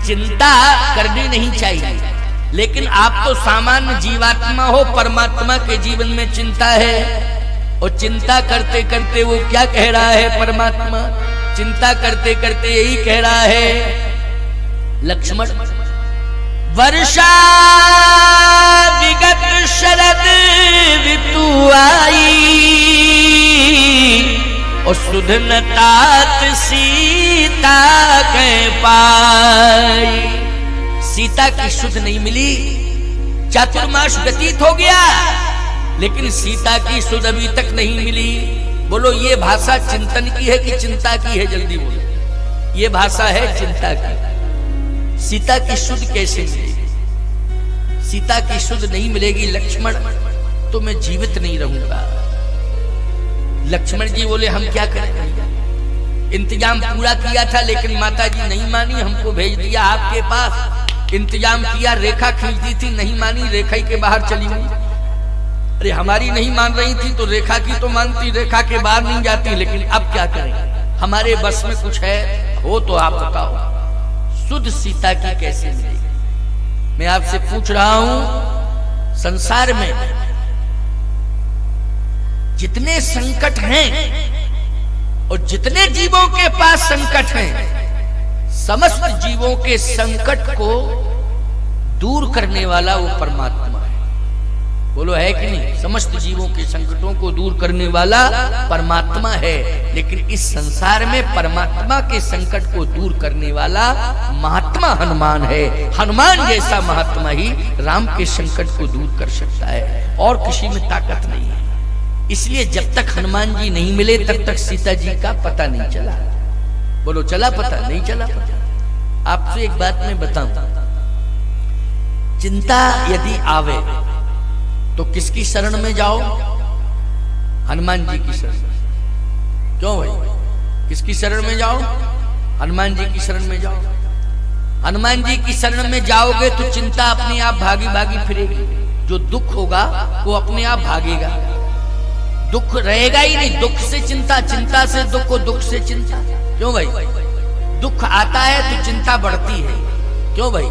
चिंता करनी नहीं चाहिए। लेकिन आप तो सामान्य जीवात्मा हो, परमात्मा के जीवन में चिंता है। और चिंता करते करते वो क्या कह रहा है परमात्मा? चिंता करते करते यही कह रहा है लक्ष्मण, वर्षा विगत शरद ऋतु आई और सुधन तात सीता के पाई। सीता की सुध नहीं मिली, चातुर्मास व्यतीत हो गया, लेकिन सीता की सुध अभी तक नहीं मिली। बोलो ये भाषा चिंतन की है कि चिंता की है? जल्दी बोलो। ये भाषा है चिंता की। सीता की सुध कैसे मिलेगी? सीता की सुध नहीं मिलेगी लक्ष्मण तो मैं जीवित नहीं रहूंगा। लक्ष्मण जी बोले हम क्या करें? इंतजाम पूरा किया था लेकिन माता जी नहीं मानी, हमको भेज दिया आपके पास। इंतजाम किया, रेखा खींच दी थी, नहीं मानी, रेखा के बाहर चली गई। अरे हमारी नहीं मान रही थी तो रेखा की तो मानती, रेखा के बाहर नहीं जाती। लेकिन अब क्या करें? हमारे बस में कुछ है हो तो आप बताओ। शुद्ध सीता की कैसे मिलेगी? मैं आपसे पूछ रहा हूं, संसार में जितने संकट हैं और जितने जीवों के पास संकट हैं, समस्त जीवों के संकट को दूर करने वाला वो परमात्मा है। बोलो है कि नहीं? समस्त जीवों के संकटों को दूर करने वाला परमात्मा है। लेकिन इस संसार में परमात्मा के संकट को दूर करने वाला महात्मा हनुमान है। हनुमान जैसा महात्मा ही राम के संकट को दूर कर सकता है, और किसी में ताकत नहीं है। इसलिए जब तक हनुमान जी नहीं मिले तब तक सीता जी का पता नहीं चला। बोलो चला पता? नहीं चला पता। आपसे एक बात मैं बताऊं, चिंता यदि आवे तो किसकी शरण में जाओ? हनुमान जी की शरण। क्यों भाई? किसकी शरण में जाओ? हनुमान जी की शरण में जाओ। हनुमान जी की शरण में जाओगे तो चिंता अपने आप भागी भागी फिरेगी। जो दुख होगा वो अपने आप भागेगा, दुख रहेगा ही नहीं। दुख से चिंता, चिंता से दुख, दुख से चिंता। क्यों भाई? दुख आता है तो चिंता बढ़ती है। क्यों भाई?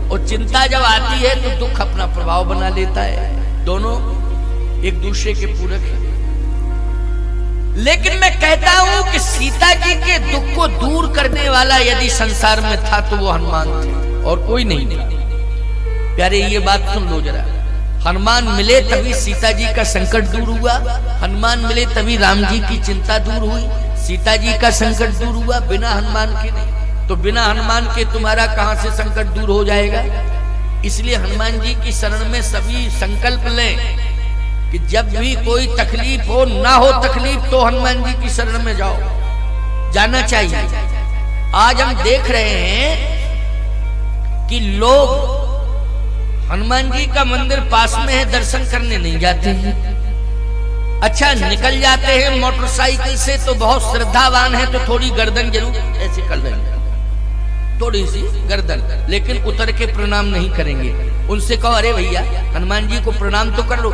और चिंता जब आती है तो दुख अपना प्रभाव बना लेता है। दोनों एक दूसरे के पूरक हैं। लेकिन मैं कहता हूं कि सीता जी के दुख को दूर करने वाला यदि संसार में था तो वो हनुमान थे, और कोई नहीं था। प्यारे ये बात सुन लो जरा, हनुमान मिले तभी सीता जी का संकट दूर हुआ। हनुमान मिले तभी राम जी की चिंता दूर हुई। सीता जी का संकट दूर हुआ, बिना हनुमान के नहीं। तो बिना हनुमान के तुम्हारा कहां से संकट दूर हो जाएगा? इसलिए हनुमान जी की शरण में सभी संकल्प लें कि जब भी कोई तकलीफ हो, ना हो तकलीफ, तो हनुमान जी की शरण में जाओ, जाना चाहिए। आज हम देख रहे हैं कि लोग हनुमान जी का मंदिर पास में है, दर्शन करने नहीं जाते हैं। अच्छा निकल जाते हैं मोटरसाइकिल से तो बहुत श्रद्धावान है तो थोड़ी गर्दन जरूर ऐसे कर लेंगे, थोड़ी सी गर्दन, लेकिन उतर के प्रणाम नहीं करेंगे। उनसे कहो अरे भैया हनुमान जी को प्रणाम तो कर लो।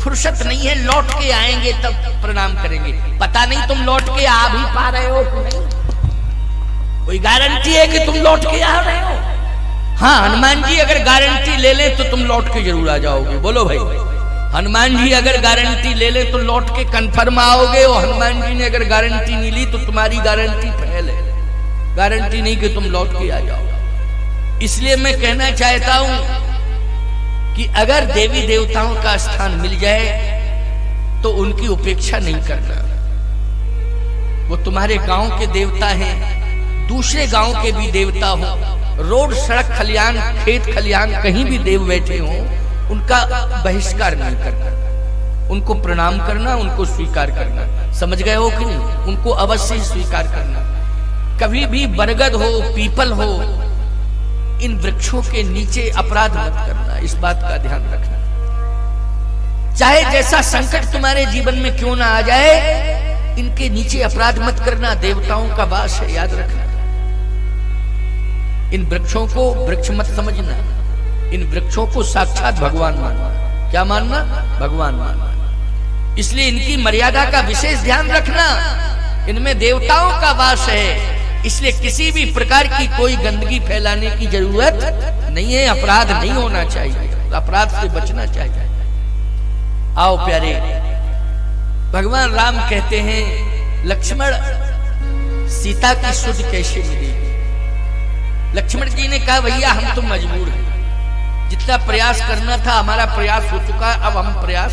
फुर्सत नहीं है, लौट के आएंगे तब प्रणाम करेंगे। पता नहीं तुम लौट के आ भी पा रहे हो कि नहीं? कोई गारंटी है कि तुम लौट के आ रहे हो? हाँ, हनुमान जी अगर गारंटी ले ले तो तुम लौट के जरूर आ जाओगे। बोलो भाई, हनुमान जी अगर गारंटी ले ले तो लौट के कंफर्म आओगे, और हनुमान जी ने अगर गारंटी नहीं ली तो तुम्हारी गारंटी फेल है। गारंटी नहीं कि तुम लौट के आ जाओ। इसलिए मैं कहना चाहता हूं कि अगर देवी देवताओं का स्थान मिल जाए तो उनकी उपेक्षा नहीं करना। वो तुम्हारे गांव के देवता हैं, दूसरे गांव के भी देवता हो, रोड सड़क खलियान खेत खलियान कहीं भी देव बैठे हो, उनका बहिष्कार नहीं करना, उनको प्रणाम करना, उनको स्वीकार करना। समझ गए हो कि नहीं? उनको अवश्य स्वीकार करना। कभी भी बरगद हो, पीपल हो, इन वृक्षों के नीचे अपराध मत करना, इस बात का ध्यान रखना। चाहे जैसा संकट तुम्हारे जीवन में क्यों ना आ जाए, इनके नीचे अपराध मत करना। देवताओं का वास है, याद रखना। इन वृक्षों को वृक्ष मत समझना, इन वृक्षों को साक्षात भगवान मानना। क्या मानना? भगवान मानना। इसलिए इनकी मर्यादा का विशेष ध्यान रखना। इनमें देवताओं का वास है, इसलिए किसी भी प्रकार की कोई गंदगी फैलाने की जरूरत नहीं है, अपराध नहीं होना चाहिए, अपराध से बचना चाहिए। आओ प्यारे, भगवान राम कहते हैं लक्ष्मण सीता की सुध कैसे मिलेगी। लक्ष्मण जी ने कहा भैया हम तो मजबूर हैं, जितना प्रयास करना था हमारा प्रयास हो चुका, अब हम प्रयास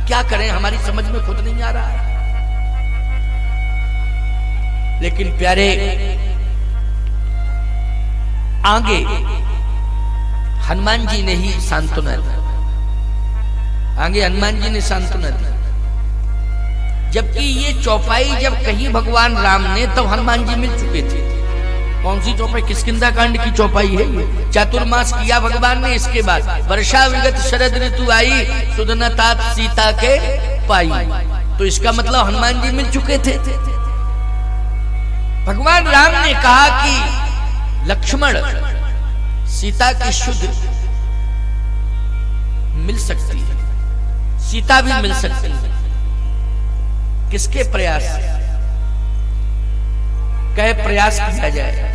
क्या करें, हमारी समझ में खुद नहीं आ रहा है। लेकिन प्यारे आगे हनुमान जी ने ही सांत्वना दी, आगे हनुमान जी ने सांत्वना दी। जबकि ये चौपाई जब कही भगवान राम ने तब हनुमान जी मिल चुके थे। कौन सी चौपाई? किष्किंधा कांड की चौपाई है ये। चातुर्मास किया भगवान ने, इसके बाद वर्षा विगत शरद ऋतु आई, सुदन तात सीता के पाई। तो इसका मतलब हनुमान जी मिल चुके थे। भगवान राम ने कहा कि लक्ष्मण सीता की शुद्ध मिल सकती है, सीता भी मिल सकती है। किसके प्रयास से? कहे प्रयास किया जाए।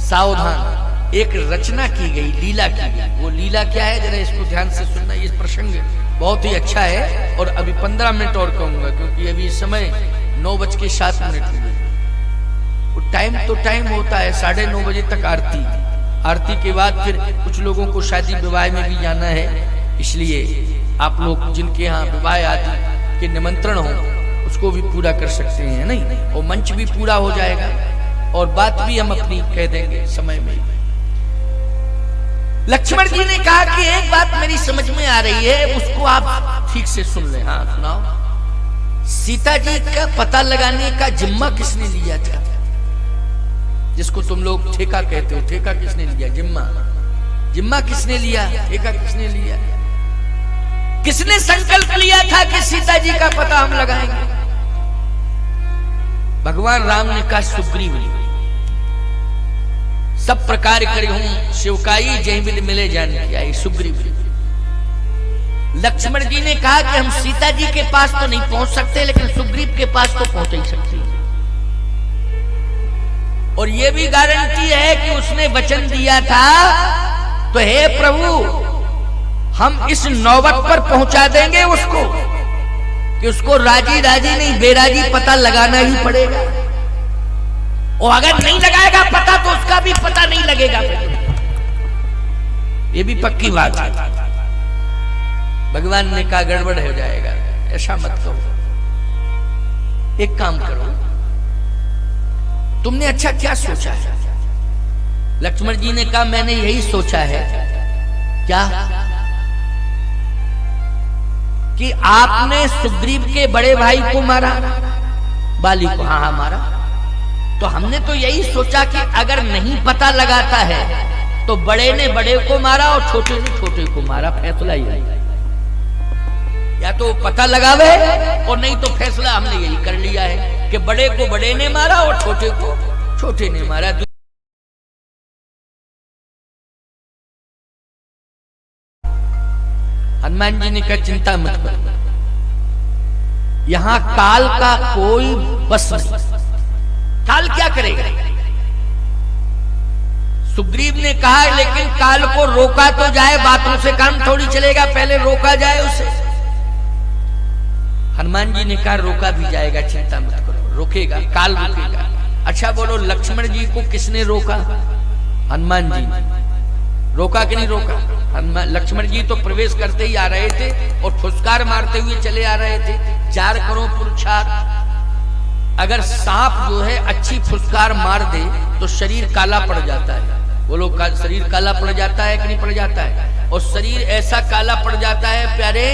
सावधान, एक रचना की गई, लीला की गई। वो लीला क्या है जरा इसको ध्यान से सुनना। ये प्रसंग बहुत ही अच्छा है और अभी 15 मिनट और कहूंगा, क्योंकि अभी इस समय 9:07 हुए। वो टाइम तो टाइम होता है, 9:30 बजे तक आरती। आरती के बाद फिर कुछ लोगों को शादी विवाह में भी जाना है, इसलिए आप लोग जिनके यहाँ विवाह आदि के निमंत्रण हो उसको भी पूरा कर सकते हैं, नहीं? और मंच भी पूरा हो जाएगा और बात भी हम अपनी कह देंगे समय में। लक्ष्मण जी ने कहा कि एक बात मेरी समझ में आ रही है, उसको आप ठीक से सुन लें। हाँ सुनाओ। सीता जी का पता लगाने का जिम्मा किसने लिया था? जिसको तुम लोग ठेका कहते हो, ठेका किसने लिया? जिम्मा। जिम्मा किसने लिया? ठेका किसने लिया? किसने संकल्प लिया था कि सीता जी का पता हम लगाएंगे? भगवान राम ने कहा सुग्रीव ने। सब प्रकार करे हूं शिवकाई, जय विद मिले जान की आई। सुग्रीव। लक्ष्मण जी ने कहा कि हम सीता जी के पास तो नहीं पहुंच सकते, लेकिन सुग्रीव के पास तो पहुंच ही सकते हैं। और यह भी गारंटी है कि उसने वचन दिया था, तो हे प्रभु हम इस नौबत पर पहुंचा देंगे उसको कि उसको राजी राजी नहीं बेराजी पता लगाना ही पड़ेगा। और अगर नहीं लगाएगा पता तो उसका भी पता नहीं लगेगा। ये भी पक्की बात है। भगवान ने कहा गड़बड़ हो जाएगा, ऐसा मत करो। एक काम करो, तुमने अच्छा क्या सोचा है? लक्ष्मण जी ने कहा मैंने यही सोचा है। क्या? कि आपने सुग्रीव के बड़े भाई को मारा, बाली को। हाँ हाँ मारा। तो हमने तो यही सोचा कि अगर नहीं पता लगाता है तो बड़े ने बड़े को मारा और छोटे ने छोटे को मारा। फैसला ही है, या तो पता लगावे और नहीं तो फैसला हमने यही कर लिया है कि बड़े को बड़े ने मारा और छोटे को छोटे ने मारा। हनुमान जी ने कहा चिंता मत करो, यहां काल का कोई बस नहीं। काल क्या करेगा? सुग्रीव ने कहा लेकिन काल को रोका तो जाए, बातों से काम थोड़ी चलेगा, पहले रोका जाए उसे। हनुमान जी ने कहा रोका भी जाएगा, चिंता मत करो, रोकेगा, काल रोकेगा। अच्छा बोलो लक्ष्मण जी को किसने रोका? हनुमान जी ने रोका कि नहीं रोका? हनुमान लक्ष्मण जी तो प्रवेश करते ही आ रहे थे और फुसकार मारते हुए चले आ रहे थे। 4 करो पुरुषार्थ। अगर सांप जो है अच्छी फुसकार मार दे तो शरीर काला पड़ जाता है। बोलो शरीर काला पड़ जाता है कि नहीं पड़ जाता है? और शरीर ऐसा काला पड़ जाता है प्यारे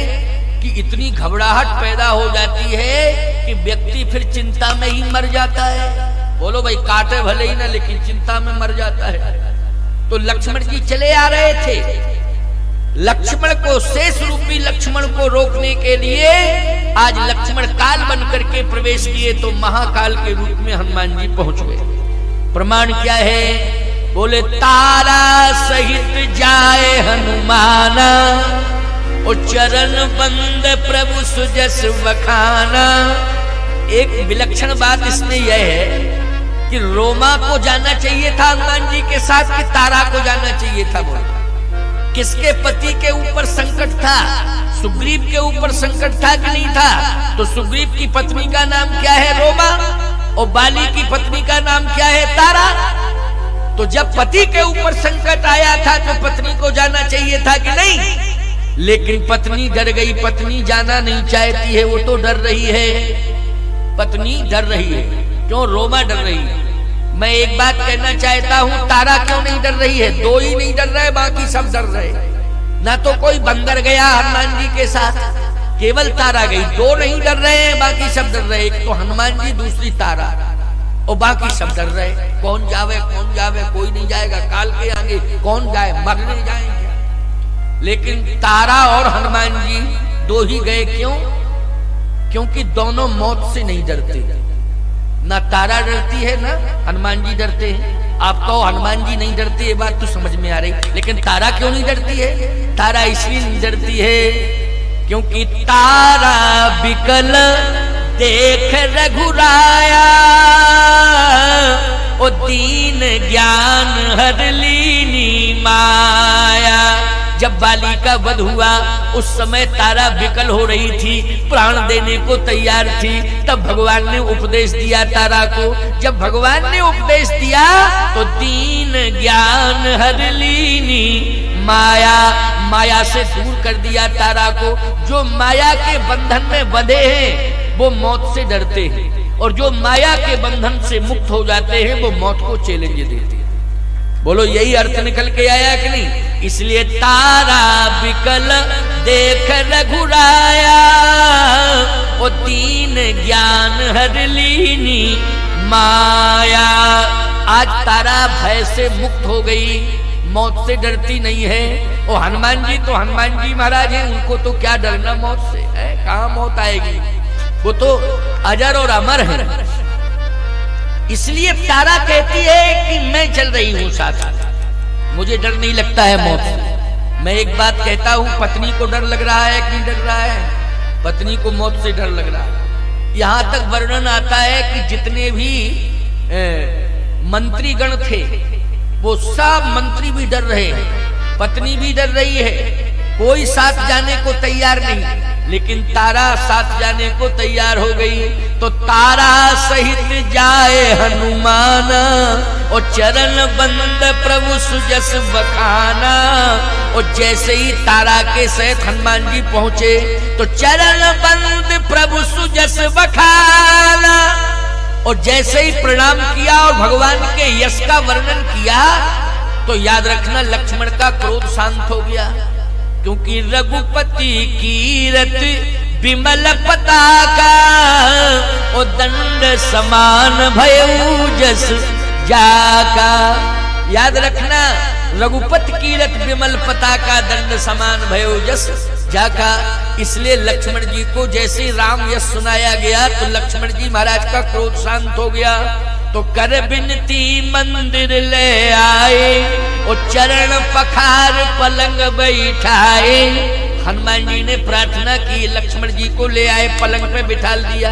कि इतनी घबराहट पैदा हो जाती है कि व्यक्ति फिर चिंता में ही मर जाता है। बोलो भाई काटे भले ही ना, लेकिन चिंता में मर जाता है। तो लक्ष्मण जी चले आ रहे थे। लक्ष्मण को, शेष रूपी लक्ष्मण को रोकने के लिए आज लक्ष्मण काल बन करके प्रवेश किए, तो महाकाल के रूप में हनुमान जी पहुंच गए। प्रमाण क्या है? बोले तारा सहित जाए हनुमाना ओ चरण बंद प्रभु सुजस बखाना। एक विलक्षण बात इसमें यह है कि रोमा को जाना चाहिए था हनुमान जी के साथ कि तारा को जाना चाहिए था? बोल, किसके पति के ऊपर संकट था? सुग्रीव के ऊपर संकट था कि नहीं था? तो सुग्रीव की पत्नी का नाम क्या है? रोमा। और बाली की पत्नी का नाम क्या है? तारा। तो जब पति के ऊपर संकट आया था तो पत्नी को जाना चाहिए था कि नहीं? लेकिन पत्नी डर गई। पत्नी जाना नहीं चाहती है, वो तो डर रही है। पत्नी डर रही है। क्यों रोमा डर रही है? मैं एक बात कहना चाहता हूं, तारा क्यों नहीं डर रही है? दो ही नहीं डर रहे, बाकी सब डर रहे। ना तो कोई बंदर गया हनुमान जी के साथ, केवल तारा गई। दो नहीं डर रहे हैं, बाकी सब डर रहे। एक तो हनुमान जी, दूसरी तारा, और बाकी सब डर रहे। कौन जावे, कौन जावे? कोई नहीं जाएगा। काल के आगे कौन जाए? मरने जाएंगे। लेकिन तारा और हनुमान जी दो ही गए। क्यों? क्योंकि दोनों मौत से नहीं डरते। ना तारा डरती है, ना हनुमान जी डरते हैं। आप कहो हनुमान जी नहीं डरते, ये बात तो समझ में आ रही, लेकिन तारा क्यों नहीं डरती है? तारा इसलिए नहीं डरती है क्योंकि तारा बिकल देख रघुराया, ओ दीन ज्ञान हर लीनी माया। जब बाली का वध हुआ उस समय तारा विकल हो रही थी, प्राण देने को तैयार थी। तब भगवान ने उपदेश दिया तारा को। जब भगवान ने उपदेश दिया तो दीन ज्ञान हर लीनी माया, माया से दूर कर दिया तारा को। जो माया के बंधन में बंधे हैं वो मौत से डरते हैं, और जो माया के बंधन से मुक्त हो जाते हैं वो मौत को चैलेंज देते हैं। बोलो यही अर्थ निकल के आया कि नहीं? इसलिए तारा बिकल देख रघुराया, ओ दीन ज्ञान हर लीनी माया। आज तारा भय से मुक्त हो गई, मौत से डरती नहीं है। और हनुमान जी तो हनुमान जी महाराज हैं, उनको तो क्या डरना मौत से है? कहाँ मौत आएगी? वो तो अजर और अमर है। इसलिए तारा कहती है कि मैं चल रही हूं साथ, मुझे डर नहीं लगता है मौत से। मैं एक बात कहता हूं, पत्नी को डर लग रहा है कि नहीं डर रहा है? पत्नी को मौत से डर लग रहा है। यहां तक वर्णन आता है कि जितने भी मंत्रीगण थे वो सब मंत्री भी डर रहे हैं, पत्नी भी डर रही है, कोई साथ जाने को तैयार नहीं। लेकिन तारा साथ जाने को तैयार हो गई। तो तारा सहित जाए हनुमान, और चरण बंद प्रभु सुजस बखाना। और जैसे ही तारा के सहित हनुमान जी पहुंचे तो चरण बंद प्रभु सुजस बखाना। और जैसे ही प्रणाम किया और भगवान के यश का वर्णन किया तो याद रखना लक्ष्मण का क्रोध शांत हो गया। क्योंकि रघुपति कीरत विमल पताका, ओ दंड समान भयउ जस जाका। याद रखना रघुपति कीरत विमल पताका, दंड समान भयउ जस जाका। इसलिए लक्ष्मण जी को जैसे राम यश सुनाया गया तो लक्ष्मण जी महाराज का क्रोध शांत हो गया। तो कर बिनती मंदिर ले आए, और चरण पखार पलंग बैठाए। हनुमान जी ने प्रार्थना की, लक्ष्मण जी को ले आए, पलंग पे बिठा दिया।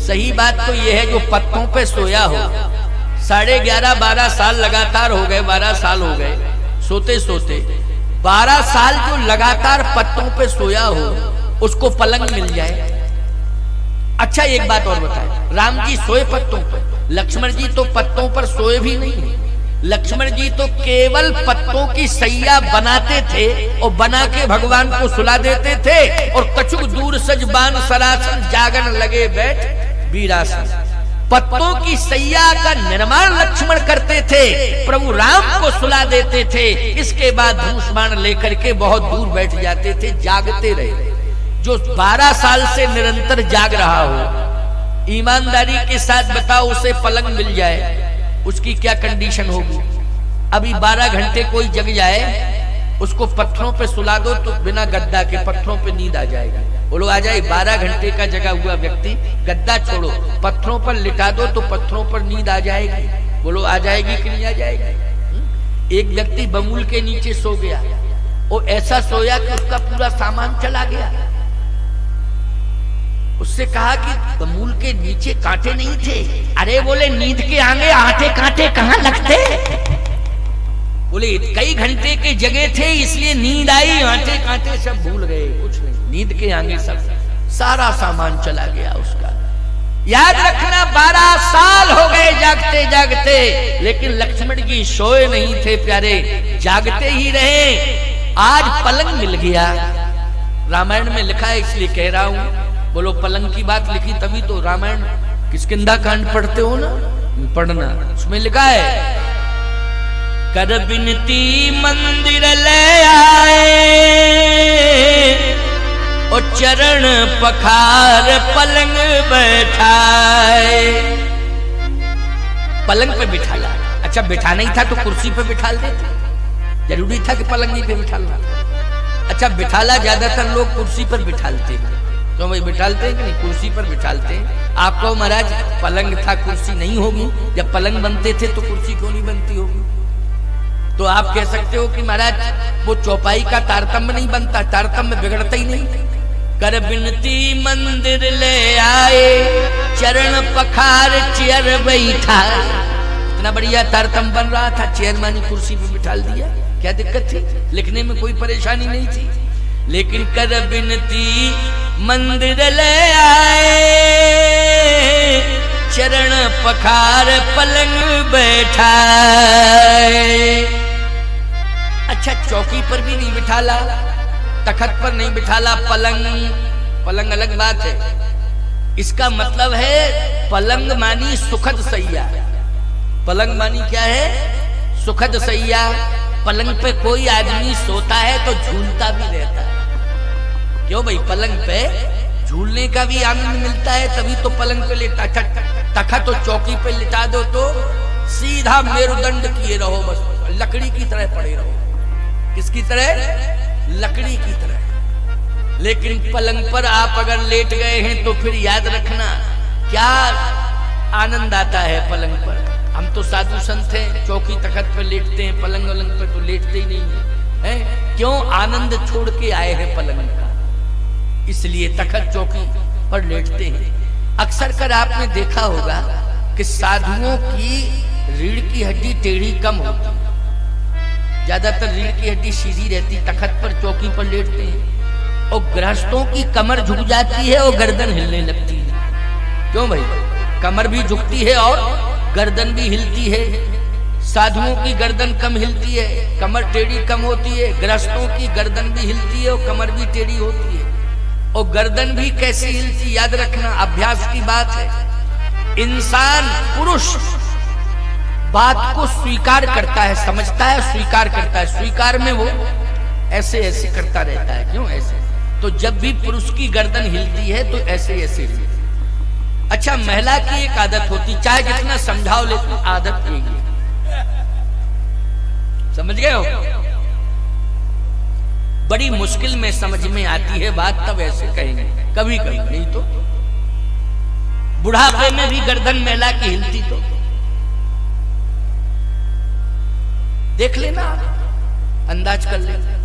सही बात तो यह है जो पत्तों पे सोया हो, 11.5-12 साल लगातार हो गए, 12 साल हो गए सोते सोते, 12 साल जो लगातार पत्तों पे सोया हो उसको पलंग मिल जाए। अच्छा एक बात और बताए, राम जी सोए पत्तों पर, लक्ष्मण जी तो पत्तों पर सोए भी नहीं। लक्ष्मण जी तो केवल पत्तों की सैया बनाते थे और बना के भगवान को सुला देते थे। और कछुक दूर सजबान सरासन, जागन लगे बैठ वीरासन। पत्तों की सैया का निर्माण लक्ष्मण करते थे, प्रभु राम को सुला देते थे। इसके बाद धनुष बाण लेकर के बहुत दूर बैठ जाते थे, जागते रहे। जो 12 साल से निरंतर जाग रहा हो, ईमानदारी के साथ बताओ उसे पलंग मिल जाए उसकी क्या कंडीशन होगी? अभी 12 घंटे कोई जग जाए, उसको पत्थरों पे सुला दो तो बिना गद्दा के पत्थरों पे नींद आ जाएगी। बोलो आ जाए, 12 घंटे का जगा हुआ व्यक्ति गद्दा छोड़ो, पत्थरों पर लिटा दो तो पत्थरों पर नींद आ जाएगी। बोलो आ जाएगी कि नहीं आ जाएगी? एक व्यक्ति बमूल के नीचे सो गया, वो ऐसा सोया कि उसका पूरा सामान चला गया। उससे कहा कि तमूल के नीचे कांटे नहीं थे। अरे बोले नींद के आगे आटे कांटे कहां लगते। बोले कई घंटे के जगह थे इसलिए नींद आई, आटे कांटे सब भूल गए, कुछ नहीं, नींद के आगे सब सारा सामान चला गया उसका। याद रखना 12 साल हो गए जागते जागते, लेकिन लक्ष्मण जी सोए नहीं थे प्यारे, जागते ही रहे। आज पलंग मिल गया। रामायण में लिखा है इसलिए कह रहा हूं। बोलो पलंग की बात लिखी तभी तो रामायण किष्किंधा कांड पढ़ते हो ना, पढ़ना। उसमें लिखा है कर बिनती मंदिर ले आए, और चरण पखार पलंग बैठाए। पलंग पे बिठाला। अच्छा बिठाना ही था तो कुर्सी पे बिठाल देते, जरूरी था कि पलंग ही पे बिठालना। अच्छा बिठाला, ज्यादातर लोग कुर्सी पर बिठालते हैं। तो भाई बिठालते हैं कि नहीं, कुर्सी पर बिठालते हैं। आपको महाराज पलंग था कुर्सी नहीं होगी, जब पलंग बनते थे तो कुर्सी क्यों नहीं बनती होगी। तो आप कह सकते हो कि महाराज वो चौपाई का तारतम्य नहीं बनता, तारतम्य बिगड़ता ही नहीं। कर बिनती मंदिर ले आए, चरण पखार चेयर बैठा। इतना बढ़िया तारतम्य बन रहा था, चेयर मानी कुर्सी पे बिठाल दिया, क्या दिक्कत थी, लिखने में कोई परेशानी नहीं थी। लेकिन कर बिनती मंदिर ले आए, चरण पखार पलंग बैठाए। अच्छा चौकी पर भी नहीं बिठाला, तखत पर नहीं बिठाला, पलंग अलग बात है। इसका मतलब है पलंग मानी सुखद सैया। पलंग मानी क्या है, सुखद सैया। पलंग पे कोई आदमी सोता है तो झूलता भी रहता है। क्यों भाई, पलंग पे झूलने का भी आनंद मिलता है, तभी तो पलंग पे लेटा। तखत तो चौकी पे लिटा दो तो सीधा मेरुदंड किए रहो, बस लकड़ी की तरह पड़े रहो। किसकी तरह, लकड़ी की तरह। लेकिन पलंग पर आप अगर लेट गए हैं तो फिर याद रखना क्या आनंद आता है पलंग पर। हम तो साधु संत हैं, चौकी तखत पर लेटते हैं, पलंग वलंग पर तो लेटते ही नहीं है। क्यों, आनंद छोड़ के आए हैं पलंग का, इसलिए तखत चौकी पर लेटते हैं। अक्सर कर आपने देखा होगा कि साधुओं की रीढ़ की हड्डी टेढ़ी कम होती है, ज्यादातर रीढ़ की हड्डी सीधी रहती, तखत पर चौकी पर लेटते हैं। और गृहस्थों की कमर झुक जाती है और गर्दन हिलने लगती है। क्यों भाई, कमर भी झुकती है और गर्दन भी हिलती है। साधुओं की गर्दन कम हिलती है, कमर टेढ़ी कम होती है। गृहस्थों की गर्दन भी हिलती है और कमर भी टेढ़ी होती है। और गर्दन भी कैसे हिलती, याद रखना, अभ्यास की बात है। इंसान पुरुष बात को स्वीकार करता है, समझता है, स्वीकार करता है। स्वीकार में वो ऐसे ऐसे करता रहता है। क्यों ऐसे, तो जब भी पुरुष की गर्दन हिलती है तो ऐसे ऐसे हिलती। अच्छा महिला की एक आदत होती, चाहे जितना समझाओ लेकिन आदत यही है। समझ गए हो, बड़ी मुश्किल में समझ में आती है बात, तब ऐसे कहेंगे कभी कभी, नहीं तो बुढ़ापे में भी गर्दन महिला की हिलती तो देख लेना, अंदाज कर लेना।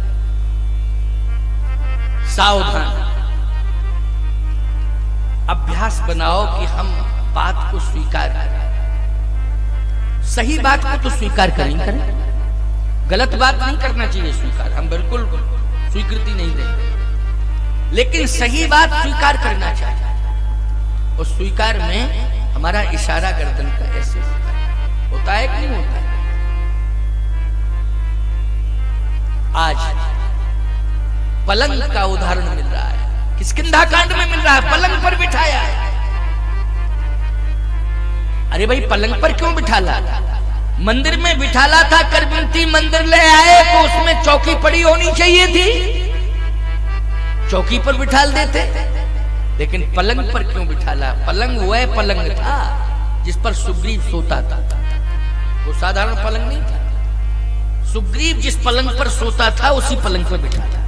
सावधान, अभ्यास बनाओ कि हम बात को स्वीकार करें। सही बात को तो स्वीकार करें, गलत बात नहीं करना चाहिए स्वीकार, हम बिल्कुल स्वीकृति नहीं देंगे, लेकिन सही बात स्वीकार करना चाहिए। और स्वीकार में हमारा इशारा गर्दन का ऐसे होता है कि नहीं होता है। आज पलंग का उदाहरण मिल रहा है, किष्किंधा कांड में मिल रहा है, पलंग पर बिठाया है। अरे भाई पलंग पर क्यों बिठाला, मंदिर में बिठाला था, करबिनती मंदिर ले आए तो उसमें चौकी पड़ी होनी चाहिए थी, चौकी पर बिठाल देते। लेकिन पलंग पर क्यों बिठाला, पलंग वह पलंग था जिस पर सुग्रीव सोता था, वो साधारण पलंग नहीं था। सुग्रीव जिस पलंग पर सोता था उसी पलंग पर बिठाला।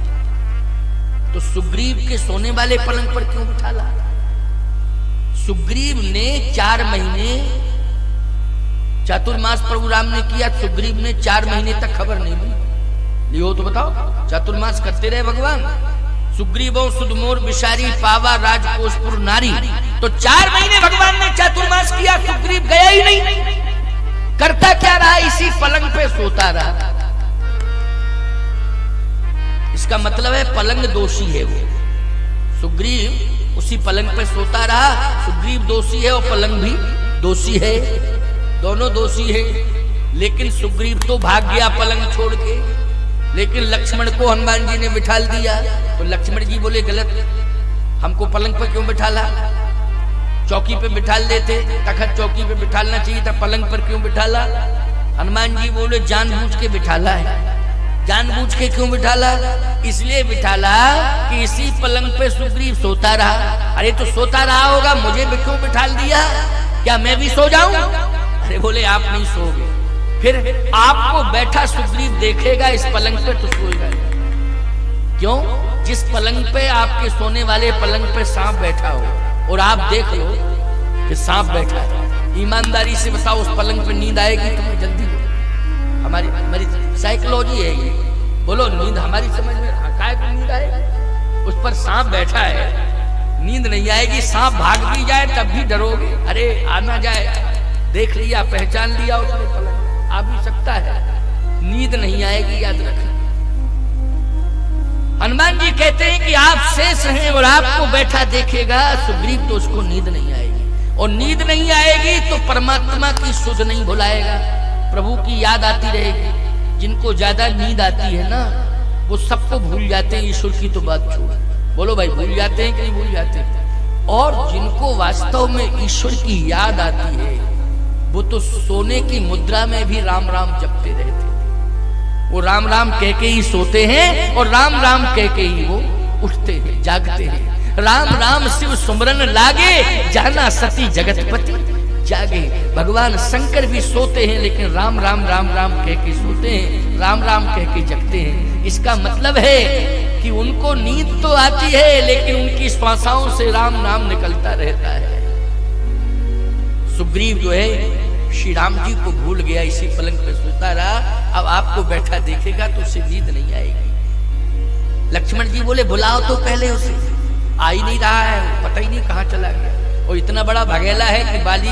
तो सुग्रीव के सोने वाले पलंग पर क्यों बिठाला। सुग्रीव ने 4 महीने चातुर्मास प्रभु राम ने किया, सुग्रीव ने 4 महीने तक खबर नहीं दी। लियो तो बताओ। चातुर्मास करते रहे भगवान। सुग्रीवो सुदमोर विशारी पावा राजकोषपुर नारी। तो 4 महीने भगवान ने चातुर्मास किया, सुग्रीव गया ही नहीं। करता क्या रहा? इसी पलंग पे सोता रहा। इसका मतलब है पलंग दोषी है वो। सुग्रीव उसी पलंग पे सोता रहा। सुग्रीव दोषी है और पलंग भी दोषी है, दोनों दोषी है। लेकिन सुग्रीव तो भाग गया पलंग छोड़ के, लेकिन लक्ष्मण को हनुमान जी ने बिठाल दिया। तो लक्ष्मण जी बोले गलत, हमको पलंग पर क्यों बिठाला? चौकी पे बिठाल देते, तखत चौकी पे बिठालना चाहिए था, पलंग पर क्यों बिठाला? हनुमान जी बोले जानबूझ के बिठाला है। जानबूझ के क्यों बिठाला? इसलिए बिठाला कि इसी पलंग पे सुग्रीव सोता रहा। अरे तो सोता रहा होगा, मुझे भी क्यों बिठाल दिया? क्या मैं भी सो जाऊं? अरे बोले आप नहीं सोगे, फिर आपको बैठा सुग्रीव देखेगा इस पलंग पे तो सोएगा। क्यों? जिस पलंग पे आपके सोने वाले पलंग पे सांप बैठा हो और आप देख लो कि सांप बैठा है, ईमानदारी से बताओ उस पलंग पे नींद आएगी तुम्हें? जल्दी हमारी साइकोलॉजी है ये। बोलो नींद हमारी समझ में काय को नींद आएगी? उस पर सांप बैठा है, नींद नहीं आएगी। सांप भाग भी जाए तब भी डरोगे। अरे आना जाए, देख लिया, पहचान लिया उसने पलंग, आ भी सकता है, नींद नहीं आएगी, याद रखना। हनुमान जी कहते हैं कि आप शेष हैं और आपको बैठा देखेगा सुग्रीव, तो उसको नींद नहीं आएगी। और नींद नहीं आएगी तो परमात्मा की सुध नहीं भुलाएगा, प्रभु की याद आती रहेगी। जिनको ज्यादा नींद आती है ना, वो सबको भूल जाते हैं, ईश्वर की तो बात छोड़। बोलो भाई, भूल जाते हैं कि नहीं भूल जाते? और जिनको वास्तव में ईश्वर की याद आती है, वो तो सोने की मुद्रा में भी राम राम जपते रहते। वो राम राम कह के ही सोते हैं और राम राम कह के ही वो उठते हैं, जागते हैं। राम राम शिव सुमरन लागे, जाना सती जगतपति जागे। भगवान शंकर भी सोते हैं, लेकिन राम राम राम राम कह के सोते हैं, राम राम कह के जगते हैं। इसका मतलब है कि उनको नींद तो आती है, लेकिन उनकी श्वासाओं से राम नाम निकलता रहता है। सुग्रीव जो है श्री राम जी को भूल गया, इसी पलंग पे सोता रहा। अब आपको बैठा देखेगा तो उसे नींद नहीं आएगी। लक्ष्मण जी बोले बुलाओ तो पहले उसे, आ ही नहीं रहा है, पता ही नहीं कहाँ चला गया। और इतना बड़ा भगेला है कि बाली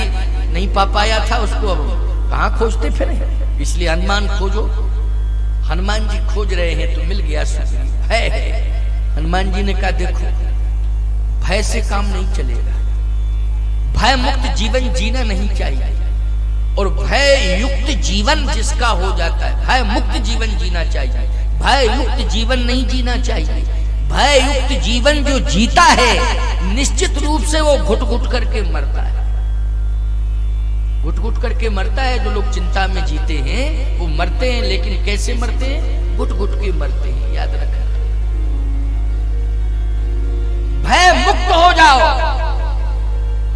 नहीं पा पाया था उसको, अब कहाँ खोजते फिरे? इसलिए हनुमान खोजो। हनुमान जी खोज रहे हैं तो मिल गया सुग्रीव। है हनुमान जी ने कहा देखो, भय से काम नहीं चलेगा, भय मुक्त जीवन जीना नहीं चाहिए। और भय युक्त जीवन जिसका हो जाता है, भय मुक्त जीवन जीना चाहिए, भय युक्त जीवन नहीं जीना चाहिए। भय युक्त जीवन जो जीता है, निश्चित रूप से वो घुट घुट करके मरता है, घुट घुट करके मरता है। जो लोग चिंता में जीते हैं वो मरते हैं, लेकिन कैसे मरते हैं? घुट घुट के मरते हैं, याद रखना। भय मुक्त हो जाओ।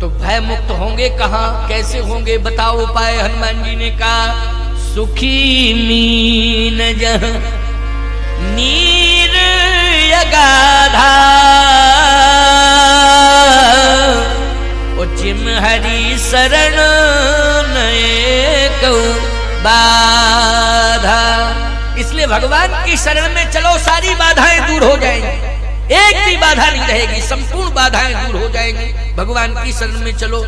तो भय मुक्त होंगे कहां, कैसे होंगे? बताओ उपाय। हनुमान जी ने कहा सुखी मीन जह नीर यगाधा, जिम हरि शरण नए कौ बाधा। इसलिए भगवान की शरण में चलो, सारी बाधाएं दूर हो जाएंगी, एक भी बाधा नहीं रहेगी, संपूर्ण बाधाएं दूर हो जाएंगी। भगवान की शरण में चलो।